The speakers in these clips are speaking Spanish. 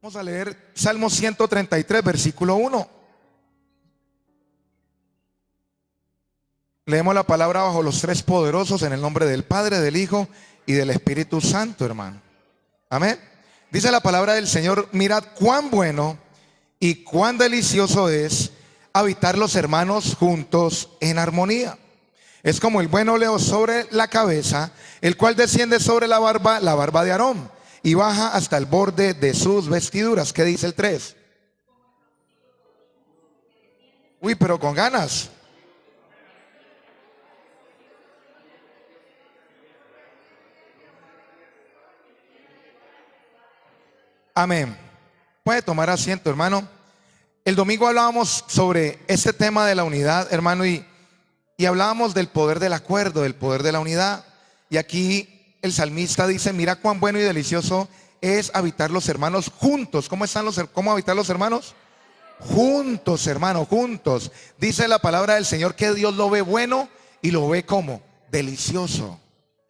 Vamos a leer Salmo 133, versículo 1. Leemos la palabra bajo los tres poderosos en el nombre del Padre, del Hijo y del Espíritu Santo, hermano. Amén. Dice la palabra del Señor: mirad cuán bueno y cuán delicioso es habitar los hermanos juntos en armonía. Es como el buen óleo sobre la cabeza, el cual desciende sobre la barba de Aarón, y baja hasta el borde de sus vestiduras. ¿Qué dice el 3? Uy, pero con ganas. Amén. Puede tomar asiento, hermano. El domingo hablábamos sobre este tema de la unidad, hermano, y hablábamos del poder del acuerdo, del poder de la unidad. Y aquí el salmista dice: mira cuán bueno y delicioso es habitar los hermanos juntos. ¿Cómo habitar los hermanos? Juntos, hermano, juntos. Dice la palabra del Señor que Dios lo ve bueno y lo ve como delicioso.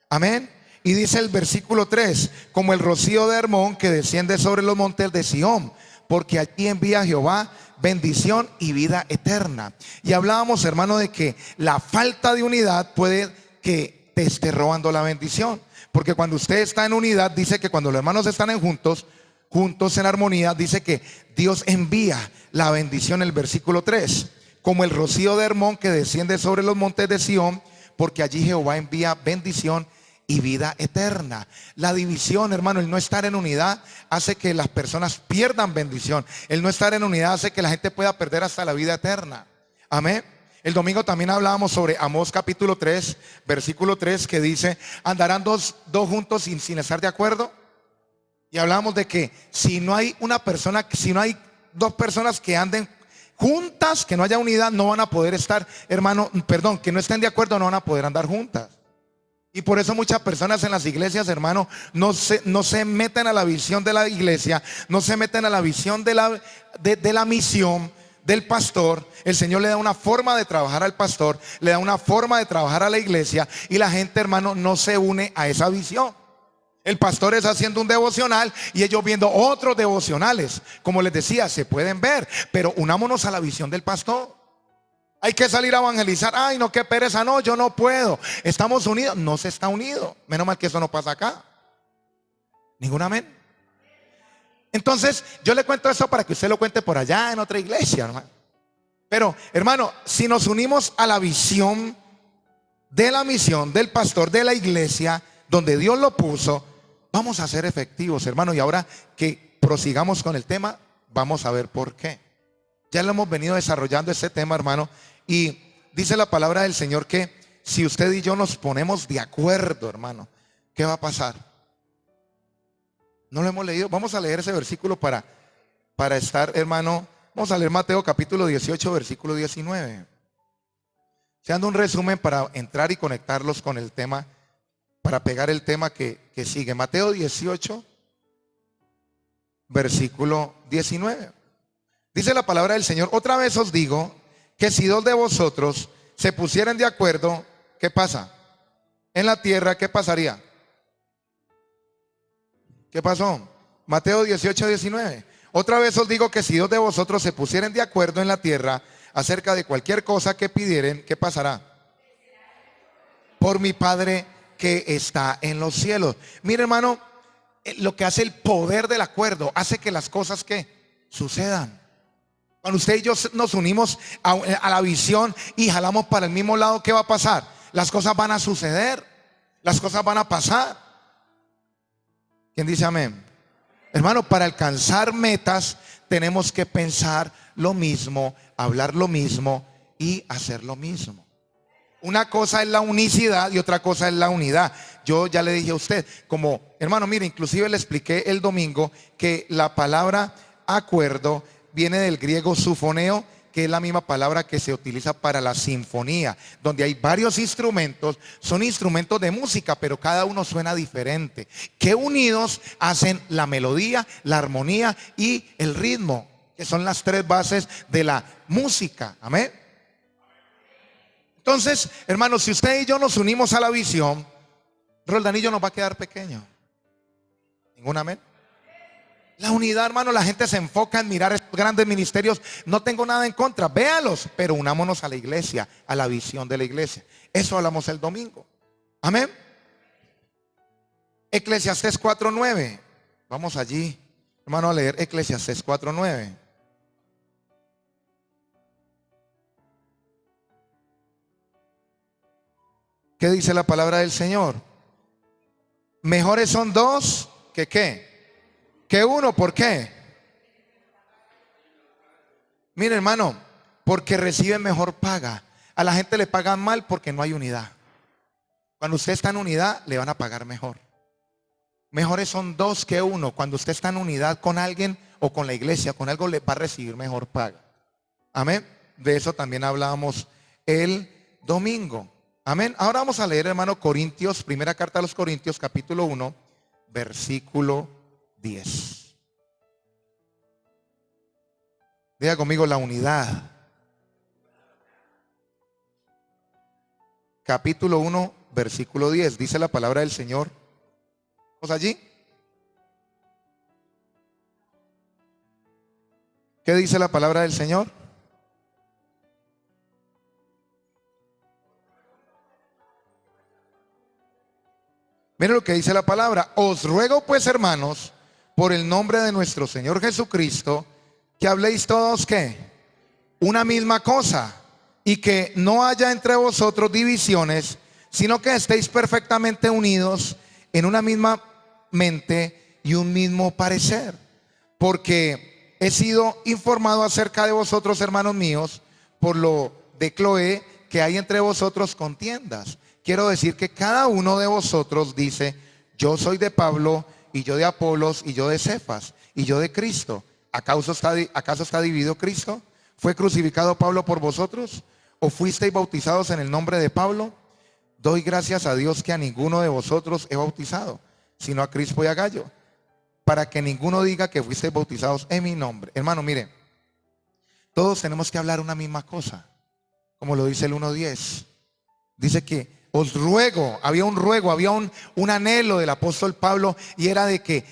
Amén. Y dice el versículo 3: como el rocío de Hermón que desciende sobre los montes de Sión, porque allí envía Jehová bendición y vida eterna. Y hablábamos, hermano, de que la falta de unidad puede que te esté robando la bendición. Porque cuando usted está en unidad, dice que cuando los hermanos están juntos en armonía, dice que Dios envía la bendición. El versículo 3: como el rocío de Hermón que desciende sobre los montes de Sión, porque allí Jehová envía bendición y vida eterna. La división, hermano, el no estar en unidad hace que las personas pierdan bendición. El no estar en unidad hace que la gente pueda perder hasta la vida eterna. Amén. El domingo también hablábamos sobre Amós capítulo 3, versículo 3, que dice: andarán dos juntos sin estar de acuerdo. Y hablábamos de que si no hay dos personas que anden juntas, que no haya unidad, no van a poder estar, hermano, que no estén de acuerdo, no van a poder andar juntas. Y por eso muchas personas en las iglesias, hermano, no se meten a la visión de la iglesia, no se meten a la visión de la misión del pastor. El Señor le da una forma de trabajar al pastor, le da una forma de trabajar a la iglesia, y la gente, hermano, no se une a esa visión. El pastor está haciendo un devocional y ellos viendo otros devocionales. Como les decía, se pueden ver, pero unámonos a la visión del pastor. Hay que salir a evangelizar. Ay, no, qué pereza, no, yo no puedo. Estamos unidos. No se está unido. Menos mal que eso no pasa acá. Ningún amén. Entonces, yo le cuento eso para que usted lo cuente por allá en otra iglesia, hermano. Pero, hermano, si nos unimos a la visión de la misión del pastor de la iglesia, donde Dios lo puso, vamos a ser efectivos, hermano. Y ahora que prosigamos con el tema, vamos a ver por qué. Ya lo hemos venido desarrollando este tema, hermano. Y dice la palabra del Señor que si usted y yo nos ponemos de acuerdo, hermano, ¿qué va a pasar? No lo hemos leído. Vamos a leer ese versículo para estar, hermano. Vamos a leer Mateo capítulo 18, versículo 19. Se dando un resumen para entrar y conectarlos con el tema, para pegar el tema que sigue. Mateo 18, versículo 19. Dice la palabra del Señor: otra vez os digo que si dos de vosotros se pusieran de acuerdo, ¿qué pasa? En la tierra, ¿qué pasaría? ¿Qué pasó? Mateo 18, 19. Otra vez os digo que si dos de vosotros se pusieren de acuerdo en la tierra acerca de cualquier cosa que pidieren, ¿qué pasará? Por mi Padre que está en los cielos. Mire, hermano, lo que hace el poder del acuerdo hace que las cosas que sucedan. Cuando usted y yo nos unimos a la visión y jalamos para el mismo lado, ¿qué va a pasar? Las cosas van a suceder, las cosas van a pasar. ¿Quién dice amén? Hermano, para alcanzar metas tenemos que pensar lo mismo, hablar lo mismo y hacer lo mismo. Una cosa es la unicidad y otra cosa es la unidad. Yo ya le dije a usted, como hermano, mire, inclusive le expliqué el domingo que la palabra acuerdo viene del griego sufoneo, que es la misma palabra que se utiliza para la sinfonía, donde hay varios instrumentos, son instrumentos de música, pero cada uno suena diferente, que unidos hacen la melodía, la armonía y el ritmo, que son las tres bases de la música. Amén. Entonces, hermanos, si usted y yo nos unimos a la visión, Roldanillo nos va a quedar pequeño. ¿Ningún amén? La unidad, hermano, la gente se enfoca en mirar estos grandes ministerios. No tengo nada en contra, véalos, pero unámonos a la iglesia, a la visión de la iglesia. Eso hablamos el domingo. Amén. Eclesiastés 4:9. Vamos allí, hermano, a leer Eclesiastés 4:9. ¿Qué dice la palabra del Señor? Mejores son dos que ¿qué? Que uno. ¿Por qué? Mire, hermano, porque recibe mejor paga. A la gente le pagan mal porque no hay unidad. Cuando usted está en unidad, le van a pagar mejor. Mejores son dos que uno. Cuando usted está en unidad con alguien o con la iglesia, con algo, le va a recibir mejor paga. Amén. De eso también hablábamos el domingo. Amén. Ahora vamos a leer, hermano, Corintios, primera carta a los Corintios, capítulo 1, versículo 10. Diga conmigo, la unidad. Capítulo 1, versículo 10. Dice la palabra del Señor. ¿Vamos allí? ¿Qué dice la palabra del Señor? Mire lo que dice la palabra. Os ruego pues, hermanos, por el nombre de nuestro Señor Jesucristo, que habléis todos, ¿qué? Una misma cosa, y que no haya entre vosotros divisiones, sino que estéis perfectamente unidos en una misma mente y un mismo parecer. Porque he sido informado acerca de vosotros, hermanos míos, por lo de Cloé, que hay entre vosotros contiendas. Quiero decir que cada uno de vosotros dice: yo soy de Pablo, y yo de Apolos, y yo de Cefas, y yo de Cristo. ¿Acaso está dividido Cristo? ¿Fue crucificado Pablo por vosotros? ¿O fuisteis bautizados en el nombre de Pablo? Doy gracias a Dios que a ninguno de vosotros he bautizado, sino a Crispo y a Gallo, para que ninguno diga que fuisteis bautizados en mi nombre. Hermano, mire, todos tenemos que hablar una misma cosa, como lo dice el 1:10. Dice que os ruego, había un anhelo del apóstol Pablo, y era de que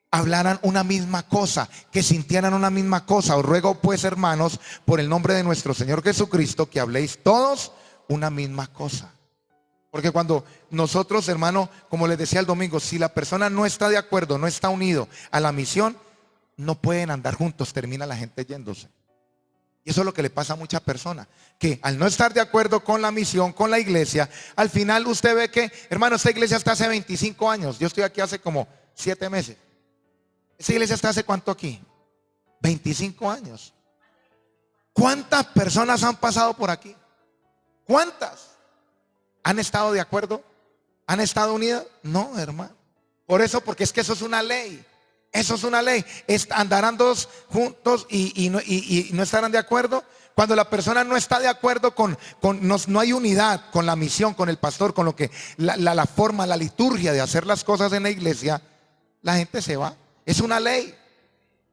hablaran una misma cosa, que sintieran una misma cosa. Os ruego pues, hermanos, por el nombre de nuestro Señor Jesucristo, que habléis todos una misma cosa. Porque cuando nosotros, hermano, como les decía el domingo, si la persona no está de acuerdo, no está unido a la misión, no pueden andar juntos, termina la gente yéndose. Y eso es lo que le pasa a muchas personas, que al no estar de acuerdo con la misión, con la iglesia, al final usted ve que, hermano, esta iglesia está hace 25 años. Yo estoy aquí hace como 7 meses. ¿Esta iglesia está hace cuánto aquí? 25 años. ¿Cuántas personas han pasado por aquí? ¿Cuántas? ¿Han estado de acuerdo? ¿Han estado unidas? No, hermano. Por eso, porque es que eso es una ley. Eso es una ley. Andarán dos juntos y no estarán de acuerdo. Cuando la persona no está de acuerdo no hay unidad con la misión, con el pastor, con lo que la forma, la liturgia de hacer las cosas en la iglesia, la gente se va. Es una ley.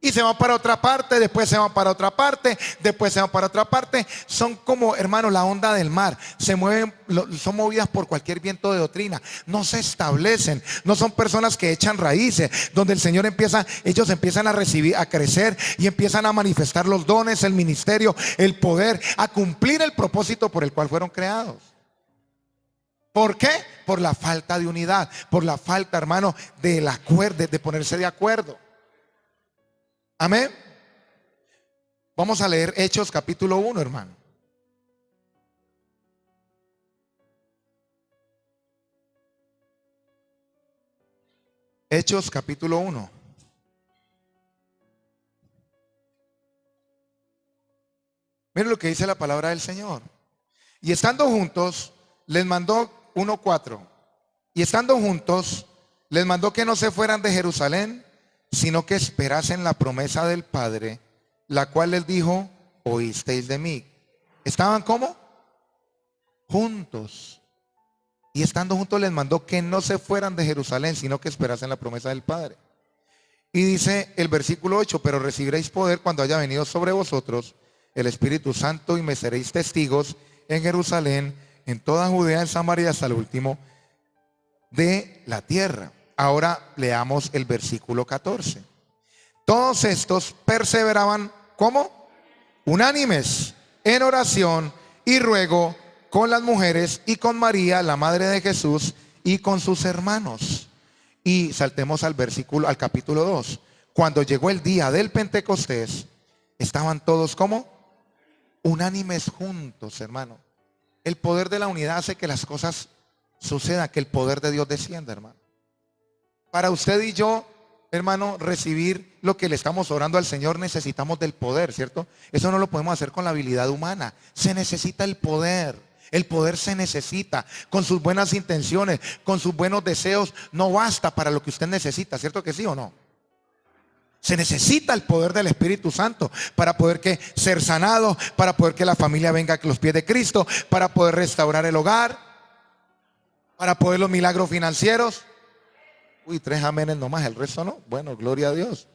Y se va para otra parte, después se va para otra parte, después se va para otra parte. Son como, hermano, la onda del mar. Se mueven, son movidas por cualquier viento de doctrina. No se establecen. No son personas que echan raíces, donde el Señor ellos empiezan a recibir, a crecer, y empiezan a manifestar los dones, el ministerio, el poder, a cumplir el propósito por el cual fueron creados. ¿Por qué? Por la falta de unidad, por la falta, hermano, del acuerdo, de ponerse de acuerdo. Amén. Vamos a leer Hechos capítulo 1, hermano. Hechos capítulo 1. Miren lo que dice la palabra del Señor. Y estando juntos, les mandó 1:4. Y estando juntos, les mandó que no se fueran de Jerusalén, sino que esperasen la promesa del Padre, la cual les dijo: oísteis de mí. ¿Estaban cómo? Juntos. Y estando juntos les mandó que no se fueran de Jerusalén, sino que esperasen la promesa del Padre. Y dice el versículo 8: pero recibiréis poder cuando haya venido sobre vosotros el Espíritu Santo, y me seréis testigos en Jerusalén, en toda Judea, en Samaria, hasta el último de la tierra. Ahora leamos el versículo 14. Todos estos perseveraban, ¿cómo? Unánimes en oración y ruego con las mujeres y con María, la madre de Jesús, y con sus hermanos. Y saltemos al versículo, al capítulo 2. Cuando llegó el día del Pentecostés, estaban todos como unánimes juntos, hermano. El poder de la unidad hace que las cosas sucedan, que el poder de Dios descienda, hermano. Para usted y yo, hermano, recibir lo que le estamos orando al Señor, necesitamos del poder, ¿cierto? Eso no lo podemos hacer con la habilidad humana. Se necesita el poder. El poder se necesita. Con sus buenas intenciones, con sus buenos deseos, no basta para lo que usted necesita, ¿cierto que sí o no? Se necesita el poder del Espíritu Santo para poder ser sanado, para poder que la familia venga a los pies de Cristo, para poder restaurar el hogar, para poder los milagros financieros. Uy, 3 amenes nomás, el resto no. Bueno, gloria a Dios.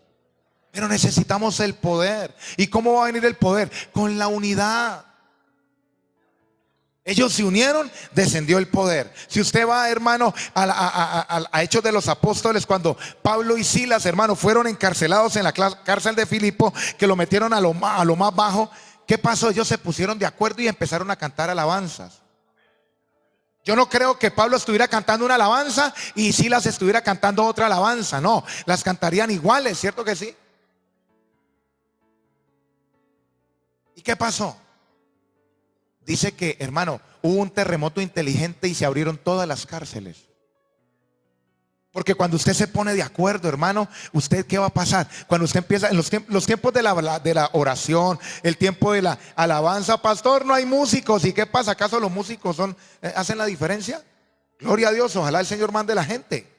Pero necesitamos el poder. ¿Y cómo va a venir el poder? Con la unidad. Ellos se unieron, descendió el poder. Si usted va, hermano, a Hechos de los Apóstoles, cuando Pablo y Silas, hermano, fueron encarcelados en la cárcel de Filipo, que lo metieron a lo más bajo, ¿qué pasó? Ellos se pusieron de acuerdo y empezaron a cantar alabanzas. Yo no creo que Pablo estuviera cantando una alabanza y Silas estuviera cantando otra alabanza. No, las cantarían iguales, ¿cierto que sí? ¿Y qué pasó? Dice que, hermano, hubo un terremoto inteligente y se abrieron todas las cárceles. Porque cuando usted se pone de acuerdo, hermano, ¿usted qué va a pasar? Cuando usted empieza, en los tiempos de la oración, el tiempo de la alabanza, pastor, no hay músicos. ¿Y qué pasa? ¿Acaso los músicos hacen la diferencia? Gloria a Dios, ojalá el Señor mande la gente.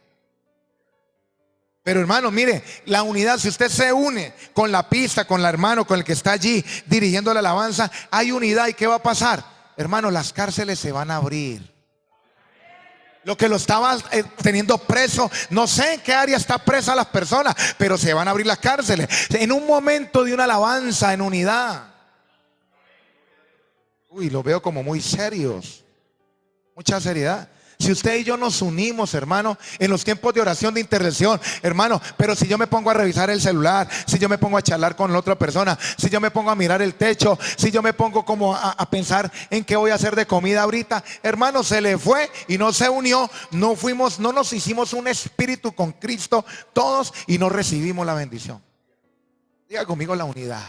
Pero hermano, mire, la unidad, si usted se une con la pista, con el hermano, con el que está allí dirigiendo la alabanza, hay unidad. ¿Y qué va a pasar? Hermano, las cárceles se van a abrir. Lo que lo estaba teniendo preso, no sé en qué área está presa las personas, pero se van a abrir las cárceles. En un momento de una alabanza en unidad. Uy, lo veo como muy serios. Mucha seriedad. Si usted y yo nos unimos, hermano, en los tiempos de oración, de intercesión, hermano, pero si yo me pongo a revisar el celular, si yo me pongo a charlar con la otra persona, si yo me pongo a mirar el techo, si yo me pongo como a pensar en qué voy a hacer de comida ahorita, hermano, se le fue y no se unió, no nos hicimos un espíritu con Cristo todos y no recibimos la bendición. Diga conmigo la unidad.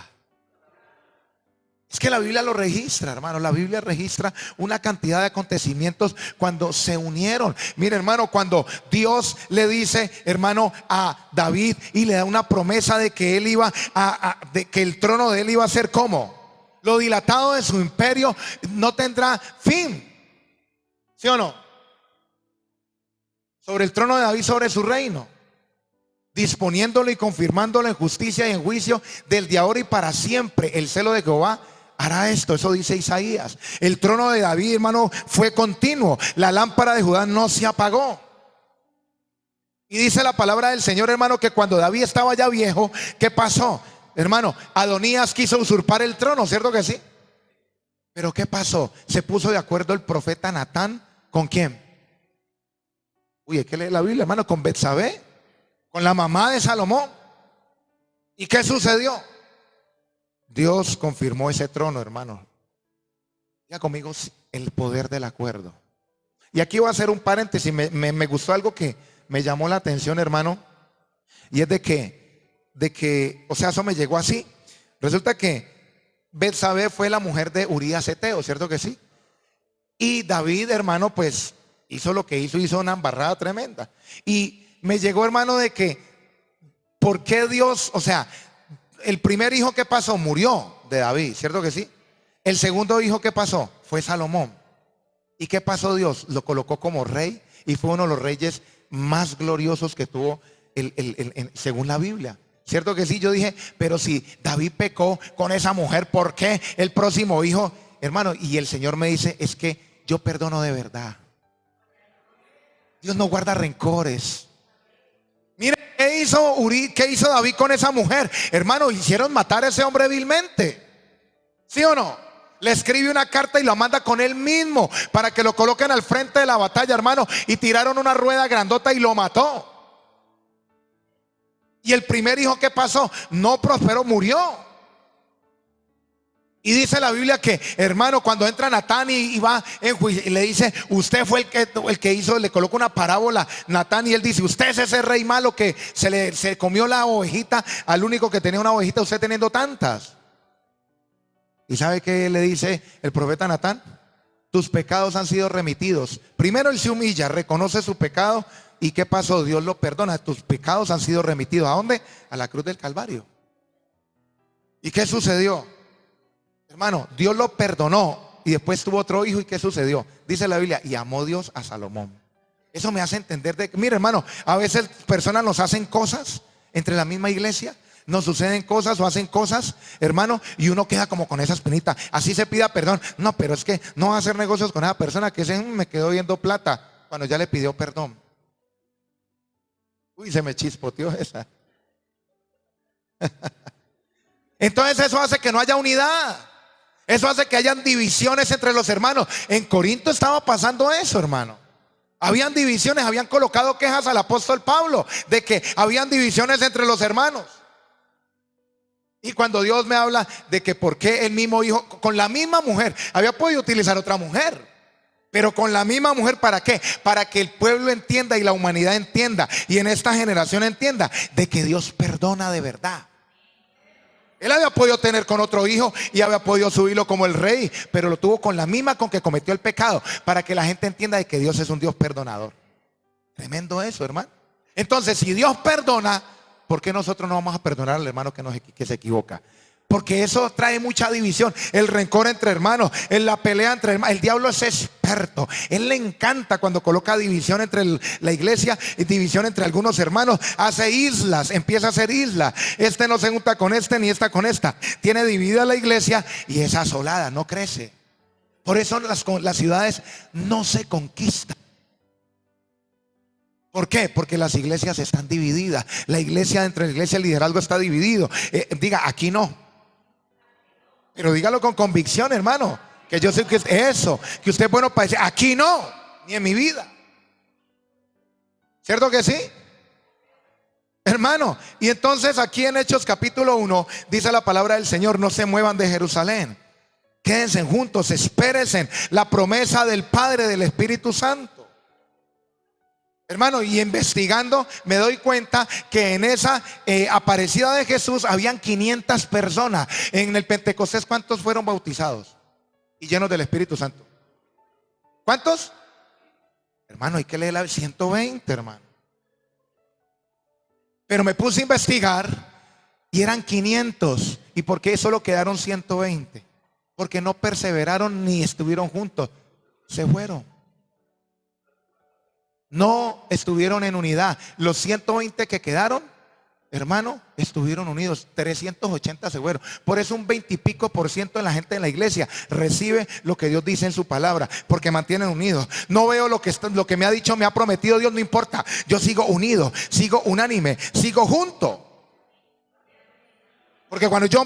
Es que la Biblia lo registra, hermano. La Biblia registra una cantidad de acontecimientos cuando se unieron. Mire, hermano, cuando Dios le dice, hermano, a David y le da una promesa de que él iba de que el trono de él iba a ser como lo dilatado de su imperio no tendrá fin. ¿Sí o no? Sobre el trono de David, sobre su reino, disponiéndolo y confirmándolo en justicia y en juicio desde ahora y para siempre. El celo de Jehová hará esto, eso dice Isaías. El trono de David, hermano, fue continuo. La lámpara de Judá no se apagó. Y dice la palabra del Señor, hermano, que cuando David estaba ya viejo, ¿qué pasó? Hermano, Adonías quiso usurpar el trono, ¿cierto que sí? Pero ¿qué pasó? Se puso de acuerdo el profeta Natán, ¿con quién? Uy, hay que leer la Biblia, hermano, con Betsabé, con la mamá de Salomón. ¿Y qué sucedió? Dios confirmó ese trono, hermano. Ya conmigo, el poder del acuerdo. Y aquí voy a hacer un paréntesis. Me gustó algo que me llamó la atención, hermano. Y es de que, o sea, eso me llegó así. Resulta que Betsabé fue la mujer de Urías Eteo, ¿cierto que sí? Y David, hermano, pues hizo lo que hizo una embarrada tremenda. Y me llegó, hermano, de que, ¿por qué Dios, o sea, el primer hijo que pasó murió de David, ¿cierto que sí? El segundo hijo que pasó fue Salomón. ¿Y qué pasó Dios? Lo colocó como rey y fue uno de los reyes más gloriosos que tuvo según la Biblia. ¿Cierto que sí? Yo dije, pero si David pecó con esa mujer, ¿por qué el próximo hijo? Hermano, y el Señor me dice, es que yo perdono de verdad. Dios no guarda rencores. Mire, ¿qué hizo David con esa mujer? Hermano, hicieron matar a ese hombre vilmente. ¿Sí o no? Le escribe una carta y la manda con él mismo para que lo coloquen al frente de la batalla, hermano. Y tiraron una rueda grandota y lo mató. Y el primer hijo, ¿qué pasó? No prosperó, murió. Y dice la Biblia que, hermano, cuando entra Natán y va en juicio y le dice, usted fue el que hizo, le coloca una parábola Natán, y él dice, usted es ese rey malo que se comió la ovejita al único que tenía una ovejita, usted teniendo tantas. ¿Y sabe qué le dice el profeta Natán? Tus pecados han sido remitidos. Primero él se humilla, reconoce su pecado, y ¿qué pasó? Dios lo perdona. Tus pecados han sido remitidos. ¿A dónde? A la cruz del Calvario. ¿Y qué sucedió? Hermano, Dios lo perdonó y después tuvo otro hijo. ¿Y qué sucedió? Dice la Biblia, y amó Dios a Salomón. Eso me hace entender de que, mire, hermano, a veces personas nos hacen cosas entre la misma iglesia, nos suceden cosas o hacen cosas, hermano, y uno queda como con esa espinita. Así se pida perdón. No, pero es que no va a hacer negocios con esa persona que me quedó viendo plata cuando ya le pidió perdón. Uy, se me chispoteó esa. Entonces eso hace que no haya unidad. Eso hace que hayan divisiones entre los hermanos. En Corinto estaba pasando eso, hermano. Habían divisiones, habían colocado quejas al apóstol Pablo de que habían divisiones entre los hermanos. Y cuando Dios me habla de que por qué el mismo hijo, con la misma mujer, había podido utilizar otra mujer, pero con la misma mujer, ¿para qué? Para que el pueblo entienda y la humanidad entienda, y en esta generación entienda de que Dios perdona de verdad. Él había podido tener con otro hijo y había podido subirlo como el rey, pero lo tuvo con la misma con que cometió el pecado, para que la gente entienda de que Dios es un Dios perdonador. Tremendo eso, hermano. Entonces, si Dios perdona, ¿por qué nosotros no vamos a perdonar al hermano que se equivoca? Porque eso trae mucha división, el rencor entre hermanos, en la pelea entre hermanos. El diablo es experto, él le encanta cuando coloca división entre la iglesia y división entre algunos hermanos. Hace islas, empieza a hacer islas. Este no se junta con este ni esta con esta. Tiene dividida la iglesia y es asolada, no crece. Por eso las ciudades no se conquistan. ¿Por qué? Porque las iglesias están divididas. La iglesia, entre la iglesia y el liderazgo está dividido. Diga, aquí no. Pero dígalo con convicción, hermano, que yo sé que es eso, que usted es bueno para decir, aquí no, ni en mi vida. ¿Cierto que sí? Hermano, y entonces aquí en Hechos capítulo 1 dice la palabra del Señor, no se muevan de Jerusalén, quédense juntos, espérense la promesa del Padre, del Espíritu Santo. Hermano, y investigando me doy cuenta que en esa aparecida de Jesús habían 500 personas. En el Pentecostés, ¿cuántos fueron bautizados y llenos del Espíritu Santo? ¿Cuántos? Hermano, hay que leer la 120, hermano. Pero me puse a investigar y eran 500. ¿Y por qué solo quedaron 120? Porque no perseveraron ni estuvieron juntos. Se fueron. No estuvieron en unidad. Los 120 que quedaron, hermano, estuvieron unidos. 380 se fueron. Por eso un 20 y pico % de la gente de la iglesia recibe lo que Dios dice en su palabra, porque mantienen unidos. No veo lo que me ha dicho, me ha prometido Dios, no importa. Yo sigo unido, sigo unánime, sigo junto. Porque cuando yo,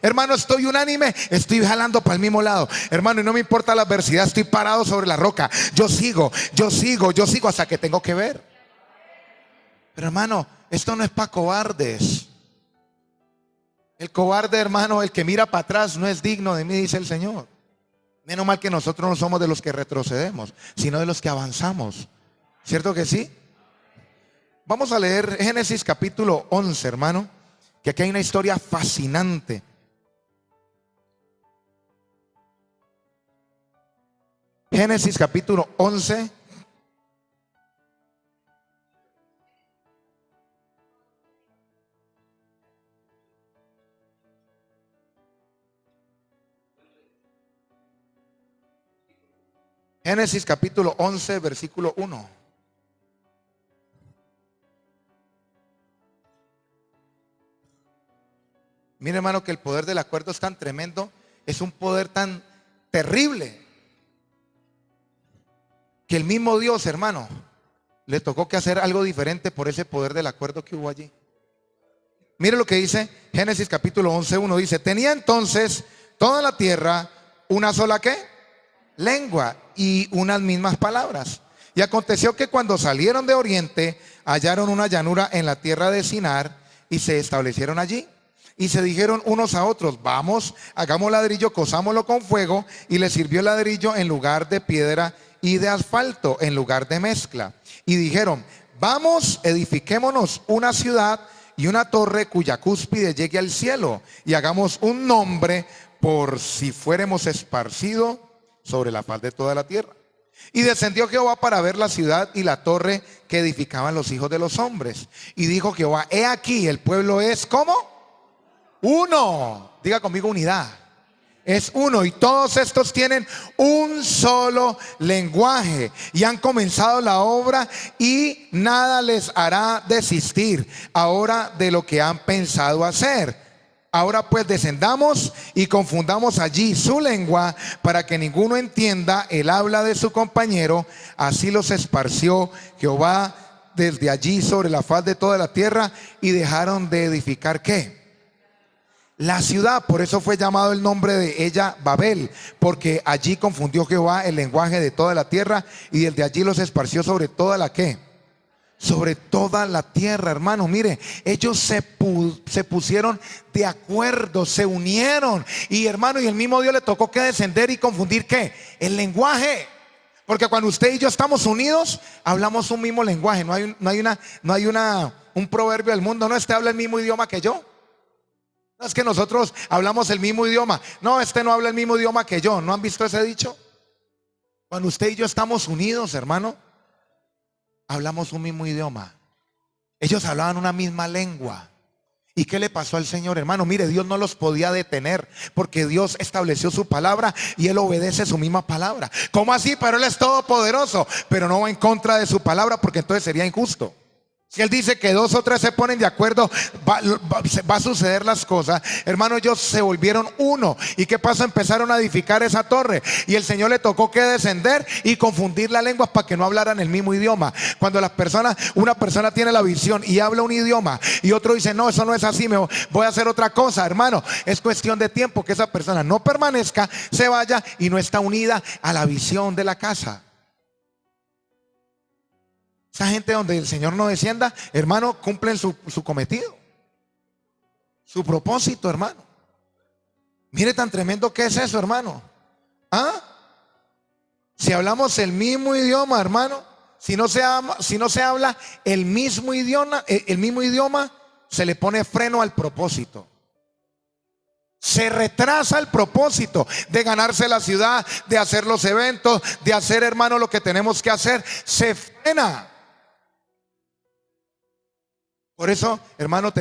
hermano, estoy unánime, estoy jalando para el mismo lado, hermano, y no me importa la adversidad, estoy parado sobre la roca. Yo sigo hasta que tengo que ver. Pero hermano, esto no es para cobardes. El cobarde, hermano, el que mira para atrás, no es digno de mí, dice el Señor. Menos mal que nosotros no somos de los que retrocedemos, sino de los que avanzamos. ¿Cierto que sí? Vamos a leer Génesis capítulo 11, hermano, que aquí hay una historia fascinante. Génesis capítulo 11. Génesis capítulo 11, versículo 1. Mire, hermano, que el poder del acuerdo es tan tremendo, es un poder tan terrible, que el mismo Dios, hermano, le tocó que hacer algo diferente por ese poder del acuerdo que hubo allí. Mire lo que dice Génesis capítulo 11, 1. Dice, tenía entonces toda la tierra una sola ¿qué? Lengua y unas mismas palabras. Y aconteció que cuando salieron de oriente, hallaron una llanura en la tierra de Sinar, y se establecieron allí. Y se dijeron unos a otros: vamos, hagamos ladrillo, cosámoslo con fuego. Y les sirvió el ladrillo en lugar de piedra y de asfalto en lugar de mezcla. Y dijeron: vamos, edifiquémonos una ciudad y una torre cuya cúspide llegue al cielo, y hagamos un nombre por si fuéramos esparcidos sobre la faz de toda la tierra. Y descendió Jehová para ver la ciudad y la torre que edificaban los hijos de los hombres. Y dijo Jehová: he aquí, el pueblo es ¿cómo? Uno. Diga conmigo: unidad. Es uno, y todos estos tienen un solo lenguaje, y han comenzado la obra, y nada les hará desistir ahora de lo que han pensado hacer. Ahora pues descendamos y confundamos allí su lengua, para que ninguno entienda el habla de su compañero. Así los esparció Jehová desde allí sobre la faz de toda la tierra, y dejaron de edificar ¿qué? La ciudad. Por eso fue llamado el nombre de ella Babel, porque allí confundió Jehová el lenguaje de toda la tierra, y desde allí los esparció sobre toda la ¿qué? Sobre toda la tierra, hermano. Mire, ellos se pusieron de acuerdo, se unieron, y hermano, y el mismo Dios le tocó que descender y confundir ¿qué? El lenguaje. Porque cuando usted y yo estamos unidos, hablamos un mismo lenguaje. No hay un proverbio del mundo: no, este habla el mismo idioma que yo. No es que nosotros hablamos el mismo idioma. No, este no habla el mismo idioma que yo. ¿No han visto ese dicho? Cuando usted y yo estamos unidos, hermano, hablamos un mismo idioma. Ellos hablaban una misma lengua. ¿Y qué le pasó al Señor, hermano? Mire, Dios no los podía detener, porque Dios estableció su palabra y Él obedece su misma palabra. ¿Cómo así? Pero Él es todopoderoso, pero no va en contra de su palabra, porque entonces sería injusto. Si Él dice que 2 o 3 se ponen de acuerdo, va a suceder las cosas. Hermano, ellos se volvieron uno. ¿Y qué pasó? Empezaron a edificar esa torre, y el Señor le tocó que descender y confundir las lenguas para que no hablaran el mismo idioma. Cuando una persona tiene la visión y habla un idioma, y otro dice: no, eso no es así, me voy a hacer otra cosa, hermano, es cuestión de tiempo que esa persona no permanezca, se vaya y no está unida a la visión de la casa. Esa gente donde el Señor no descienda, hermano, cumplen su cometido, su propósito, hermano. Mire tan tremendo que es eso, hermano. ¿Ah? Si hablamos el mismo idioma, hermano, si no se habla el mismo idioma, se le pone freno al propósito. Se retrasa el propósito de ganarse la ciudad, de hacer los eventos, de hacer, hermano, lo que tenemos que hacer. Se frena. Por eso, hermano,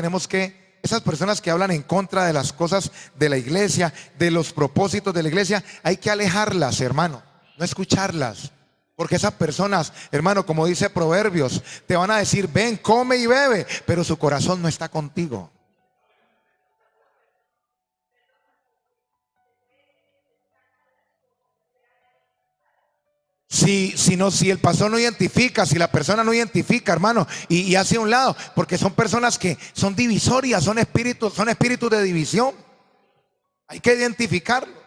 esas personas que hablan en contra de las cosas de la iglesia, de los propósitos de la iglesia, hay que alejarlas, hermano, no escucharlas. Porque esas personas, hermano, como dice Proverbios, te van a decir: ven, come y bebe, pero su corazón no está contigo. Si el pastor no identifica, si la persona no identifica, hermano, y hace a un lado, porque son personas que son divisorias, son espíritus de división. Hay que identificarlo.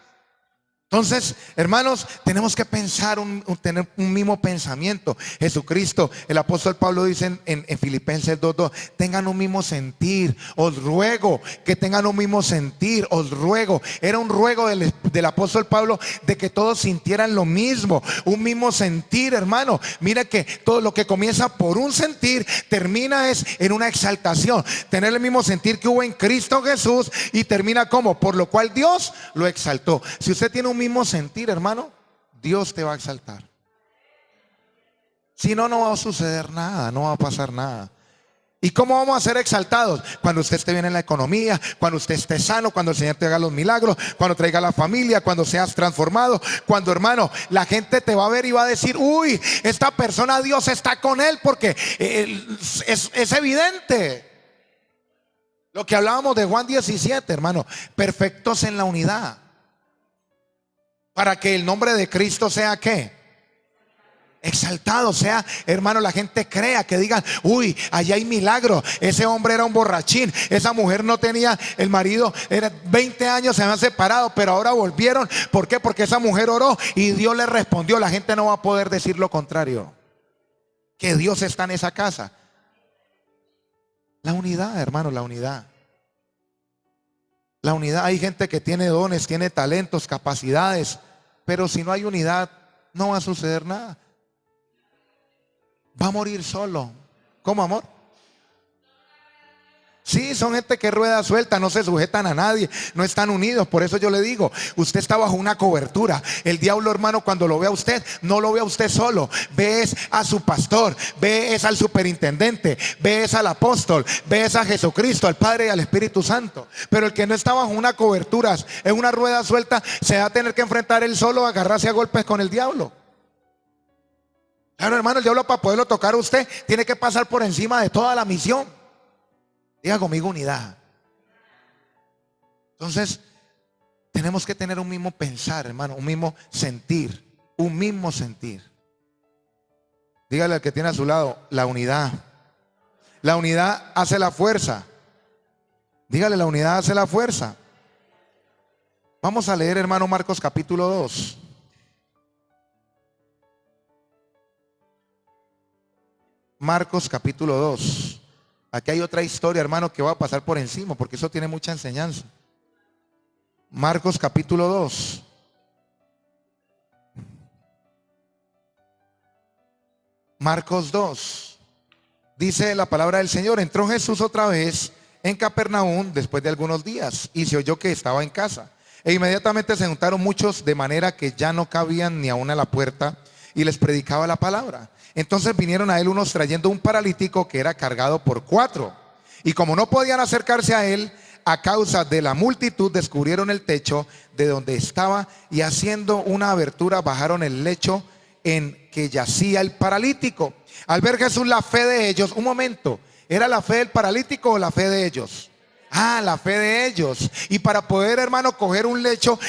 Entonces, hermanos, tenemos que pensar, tener un mismo pensamiento. Jesucristo, el apóstol Pablo dice en Filipenses 2:2: tengan un mismo sentir, os ruego que tengan un mismo sentir, os ruego. Era un ruego del apóstol Pablo de que todos sintieran lo mismo, un mismo sentir, hermano. Mira que todo lo que comienza por un sentir, termina en una exaltación. Tener el mismo sentir que hubo en Cristo Jesús, y termina como: por lo cual Dios lo exaltó. Si usted tiene un mismo sentir, hermano, Dios te va a exaltar. Si no, no va a suceder nada, no va a pasar nada. ¿Y cómo vamos a ser exaltados? Cuando usted esté bien en la economía, cuando usted esté sano, cuando el Señor te haga los milagros, cuando traiga la familia, cuando seas transformado, cuando, hermano, la gente te va a ver y va a decir: uy, esta persona, Dios está con él, porque es evidente. Lo que hablábamos de Juan 17, hermano: perfectos en la unidad, para que el nombre de Cristo sea ¿qué? Exaltado. Sea, hermano, la gente crea, que digan: uy, allá hay milagro. Ese hombre era un borrachín, esa mujer no tenía, el marido era 20 años, se habían separado, pero ahora volvieron. ¿Por qué? Porque esa mujer oró y Dios le respondió. La gente no va a poder decir lo contrario, que Dios está en esa casa. La unidad, hermano, la unidad. La unidad, hay gente que tiene dones, tiene talentos, capacidades, pero si no hay unidad, no va a suceder nada. Va a morir solo. ¿Cómo, amor? Sí, son gente que rueda suelta, no se sujetan a nadie, no están unidos. Por eso yo le digo, usted está bajo una cobertura. El diablo, hermano, cuando lo ve a usted, no lo ve a usted solo. Ve a su pastor, ve al superintendente, ve al apóstol, ve a Jesucristo, al Padre y al Espíritu Santo. Pero el que no está bajo una cobertura, en una rueda suelta, se va a tener que enfrentar él solo, a agarrarse a golpes con el diablo. Claro, hermano, el diablo, para poderlo tocar a usted, tiene que pasar por encima de toda la misión. Diga conmigo, unidad. Entonces, tenemos que tener un mismo pensar, hermano, un mismo sentir, un mismo sentir. Dígale al que tiene a su lado, la unidad. La unidad hace la fuerza. Dígale, la unidad hace la fuerza. Vamos a leer, hermano, Marcos capítulo 2. Marcos capítulo 2. Aquí hay otra historia, hermano, que voy a pasar por encima, porque eso tiene mucha enseñanza. Marcos capítulo 2. Marcos 2. Dice la palabra del Señor: entró Jesús otra vez en Capernaum después de algunos días, y se oyó que estaba en casa. E inmediatamente se juntaron muchos, de manera que ya no cabían ni aún a la puerta, y les predicaba la palabra. Entonces vinieron a él unos trayendo un paralítico que era cargado por 4. Y como no podían acercarse a él a causa de la multitud, descubrieron el techo de donde estaba, y haciendo una abertura bajaron el lecho en que yacía el paralítico. Al ver Jesús la fe de ellos, un momento, ¿era la fe del paralítico o la fe de ellos? La fe de ellos. Y para poder, hermano, coger un lecho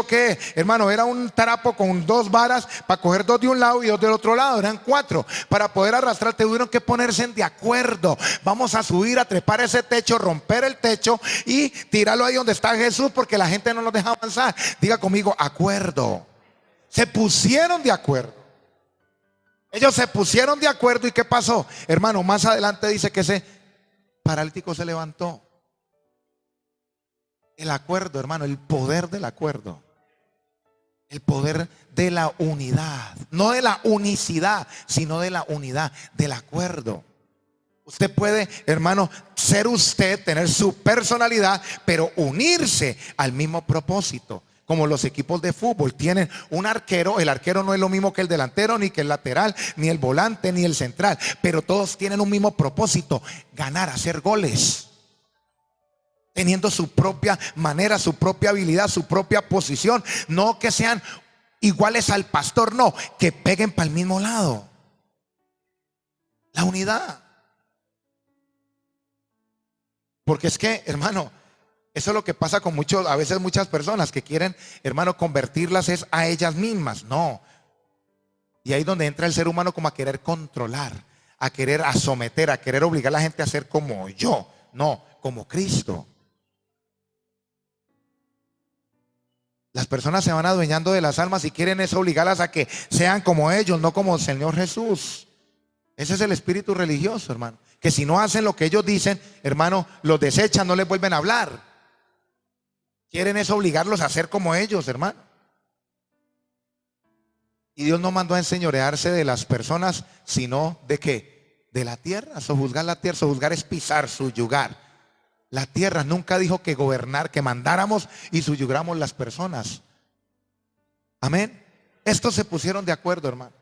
que, hermano, era un trapo con 2 varas para coger 2 de un lado y 2 del otro lado, eran 4. Para poder arrastrar tuvieron que ponerse de acuerdo. Vamos a subir, a trepar ese techo, romper el techo y tirarlo ahí donde está Jesús, porque la gente no nos deja avanzar. Diga conmigo, acuerdo. Se pusieron de acuerdo. Ellos se pusieron de acuerdo. ¿Y qué pasó? Hermano, más adelante dice que ese paralítico se levantó. El acuerdo, hermano, el poder del acuerdo. El poder de la unidad. No de la unicidad, sino de la unidad, del acuerdo. Usted puede, hermano, ser usted, tener su personalidad, pero unirse al mismo propósito. Como los equipos de fútbol tienen un arquero. El arquero no es lo mismo que el delantero, ni que el lateral, ni el volante, ni el central. Pero todos tienen un mismo propósito: ganar, hacer goles. Teniendo su propia manera, su propia habilidad, su propia posición. No que sean iguales al pastor, no, que peguen para el mismo lado. La unidad. Porque es que, hermano, eso es lo que pasa con a veces muchas personas que quieren, hermano, convertirlas es a ellas mismas. No. Y ahí es donde entra el ser humano, como a querer controlar, a querer someter, a querer obligar a la gente a ser como yo. No, como Cristo. Las personas se van adueñando de las almas y quieren eso, obligarlas a que sean como ellos, no como el Señor Jesús. Ese es el espíritu religioso, hermano. Que si no hacen lo que ellos dicen, hermano, los desechan, no les vuelven a hablar. Quieren eso, obligarlos a ser como ellos, hermano. Y Dios no mandó a enseñorearse de las personas, sino de qué, de la tierra. Sojuzgar la tierra, sojuzgar es pisar, subyugar. La tierra. Nunca dijo que gobernar, que mandáramos y subyugáramos las personas. Amén. Estos se pusieron de acuerdo, hermano.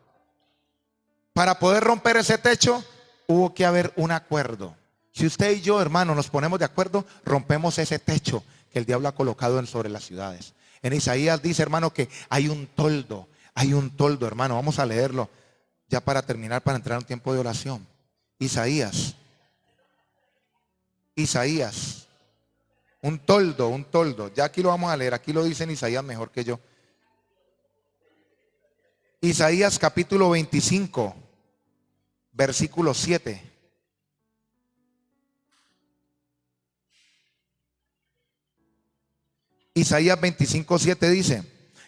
Para poder romper ese techo, hubo que haber un acuerdo. Si usted y yo, hermano, nos ponemos de acuerdo, rompemos ese techo que el diablo ha colocado sobre las ciudades. En Isaías dice, hermano, que hay un toldo, hermano. Vamos a leerlo ya para terminar, para entrar en un tiempo de oración. Isaías, un toldo. Ya aquí lo vamos a leer, aquí lo dice en Isaías mejor que yo. Isaías capítulo 25, versículo 7. Isaías 25, 7 dice: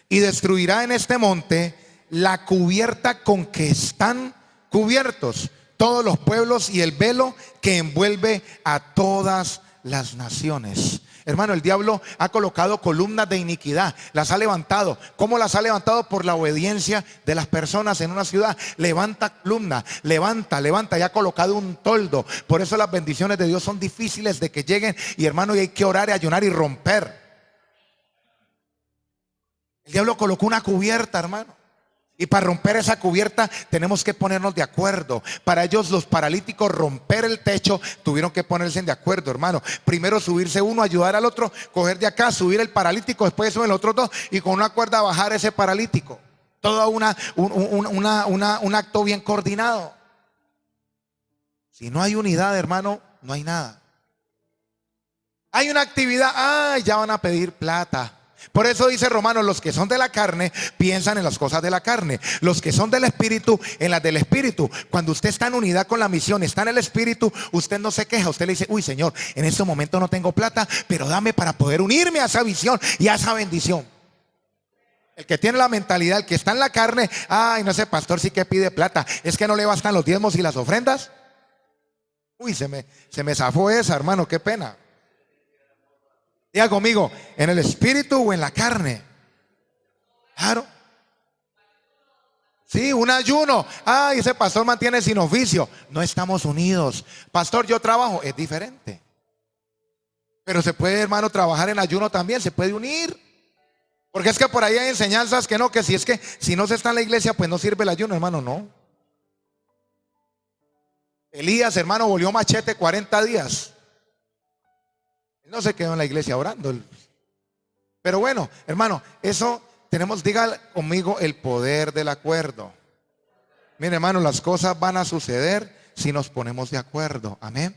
y destruirá en este monte la cubierta con que están cubiertos todos los pueblos y el velo que envuelve a todas las naciones. Hermano, el diablo ha colocado columnas de iniquidad, las ha levantado. ¿Cómo las ha levantado? Por la obediencia de las personas en una ciudad. Levanta columna, levanta, y ha colocado un toldo. Por eso las bendiciones de Dios son difíciles de que lleguen. Y hermano, y hay que orar y ayunar y romper. El diablo colocó una cubierta, hermano. Y para romper esa cubierta tenemos que ponernos de acuerdo. Para ellos, los paralíticos, romper el techo, tuvieron que ponerse de acuerdo, hermano. Primero subirse uno, ayudar al otro, coger de acá, subir el paralítico, después suben los otros dos y con una cuerda bajar ese paralítico. Todo un acto bien coordinado. Si no hay unidad, hermano, no hay nada. Hay una actividad, ya van a pedir plata. Por eso dice Romanos, los que son de la carne piensan en las cosas de la carne, los que son del espíritu en las del espíritu. Cuando usted está en unidad con la misión, está en el espíritu, usted no se queja, usted le dice, uy Señor, en este momento no tengo plata, pero dame para poder unirme a esa visión y a esa bendición. El que tiene la mentalidad, el que está en la carne, ay, no, ese pastor sí que pide plata, es que no le bastan los diezmos y las ofrendas. Uy, se me zafó esa, hermano, qué pena. Diga conmigo, ¿en el espíritu o en la carne? Claro. Sí, un ayuno. Ay, ese pastor mantiene sin oficio. No estamos unidos. Pastor, yo trabajo. Es diferente. Pero se puede, hermano, trabajar en ayuno también. Se puede unir. Porque es que por ahí hay enseñanzas que no, que si no se está en la iglesia, pues no sirve el ayuno, hermano, no. Elías, hermano, volvió machete 40 días. No se quedó en la iglesia orando. Pero bueno, hermano, eso tenemos, diga conmigo, el poder del acuerdo. Mire, hermano, las cosas van a suceder si nos ponemos de acuerdo. Amén.